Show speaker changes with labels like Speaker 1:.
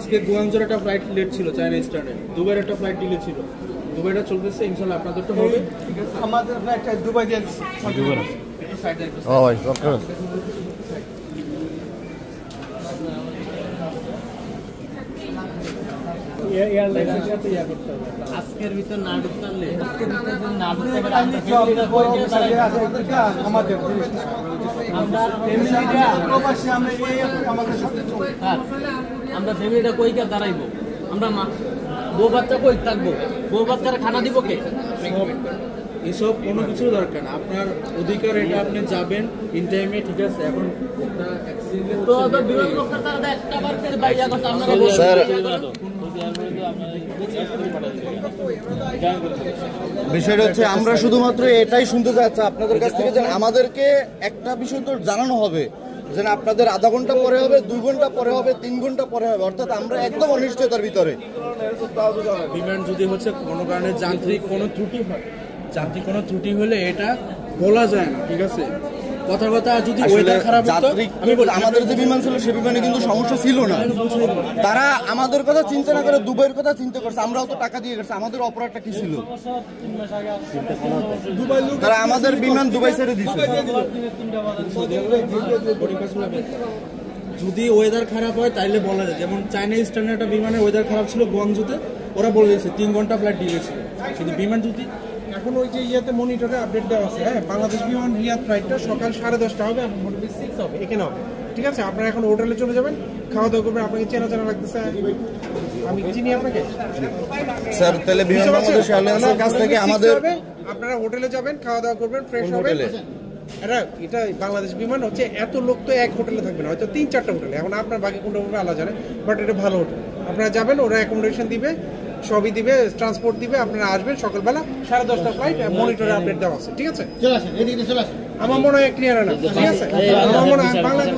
Speaker 1: আজকে গুয়াংজোর একটা flight late ছিল চায়না ইস্টার্নের, দুবাইয়ের একটা ফ্লাইট ডিলে ছিল, দুবাইটা চলতেছে, ইনশাআল্লাহ আপনাদেরটা হবে। ঠিক আছে,
Speaker 2: আমাদের ফ্লাইটটা দুবাই দিয়ে
Speaker 1: দুবাই একটু সাইডে একটু
Speaker 3: ভাই ডক্টর
Speaker 1: এয়ারলাইন্সের সাথে ইয়া করতে হবে।
Speaker 4: আজকের ভিতর না ঢুকতে পারলে
Speaker 2: আমাদের
Speaker 4: আমরা ফ্যামিলিটা কই কে দাঁড়াইবো, আমরা বউ বাচ্চা কই থাকবো, বউ বাচ্চারা খানা দিব কে?
Speaker 1: এসব কোনো কিছু দরকার না, আপনার অধিকার, এটা আপনি যাবেন ইন টাইমে। ঠিক আছে, এখন একটা অ্যাক্সিডেন্ট
Speaker 4: তো বিমান কর্মকর্তারা একটা বার করে বাইয়া কথা আমরা
Speaker 3: স্যার বিষয়টা হচ্ছে আমরা শুধুমাত্র এটাই শুনতে চাচ্ছি আপনাদের কাছ থেকে যে আমাদেরকে একটা বিষয় তো জানানো হবে যে আপনাদের আধা ঘন্টা পরে হবে, 2 ঘন্টা পরে হবে, 3 ঘন্টা পরে হবে, অর্থাৎ আমরা একদম অনিশ্চয়তার ভিতরে।
Speaker 1: বিমান যদি হচ্ছে কোনো কারণে যান্ত্রিক কোনো ত্রুটি হয়, যান্ত্রিক কোনো ত্রুটি হলে এটা বলা যায় না। ঠিক আছে, কথা কথা যদি ওয়েদার খারাপ হতো,
Speaker 3: আমি বলি আমাদের যে বিমান ছিল সে বিমানে কিন্তু সমস্যা ছিল না, তারা আমাদের কথা চিন্তা না করে দুবাইয়ের কথা চিন্তা করছে, আমরাও তো টাকা দিয়ে গেছি, আমাদের অপরাধটা কি ছিল? তারা আমাদের বিমান দুবাই ছেড়ে দিচ্ছে।
Speaker 1: যদি ওয়েদার খারাপ হয় তাইলে বলা যায়, যেমন চায়না ইস্টার্নের একটা বিমানের ওয়েদার খারাপ ছিল গুয়াংজুতে, ওরা বলে দিয়েছে 3 ঘন্টা ফ্লাইট ডিলে ছিল, কিন্তু বিমান যদি
Speaker 2: এখন ওই যে ইয়েতে মনিটরে আপডেট দেওয়া আছে, হ্যাঁ, বাংলাদেশ বিমান রিয়াদ ফ্লাইটটা সকাল 10:30 হবে, এবং মোটামুটি 6 হবে, এখানে হবে। ঠিক আছে, আপনারা এখন হোটেলে চলে যাবেন, খাওয়া দাওয়া করবেন। আপনাকে চেনা চেনা লাগতেছে, আমি চিনি আপনাকে
Speaker 3: স্যার। তাহলে বিমান বাংলাদেশ এয়ারলাইন্সের কাছ থেকে আমাদের
Speaker 2: আপনারা হোটেলে যাবেন, খাওয়া দাওয়া করবেন, ফ্রেশ হবেন। এটা বাংলাদেশ বিমান হচ্ছে, এত লোক তো এক হোটেলে থাকবে না, হয়তো 3-4টা হোটেলে। এখন আপনার বাকি কোনটা হবে আলাদা জানে, বাট এটা ভালো হোটেল। আপনারা যাবেন, ওরা অ্যাকোমোডেশন দিবে, সবই দিবে, ট্রান্সপোর্ট দিবে। আপনারা আসবেন সকালবেলা 10:30 ফ্লাইট, মনিটরে আপডেট দেওয়া আছে। ঠিক আছে, আমার মনে হয় ক্লিয়ার না। ঠিক আছে, আমার মনে হয় বাংলাদেশ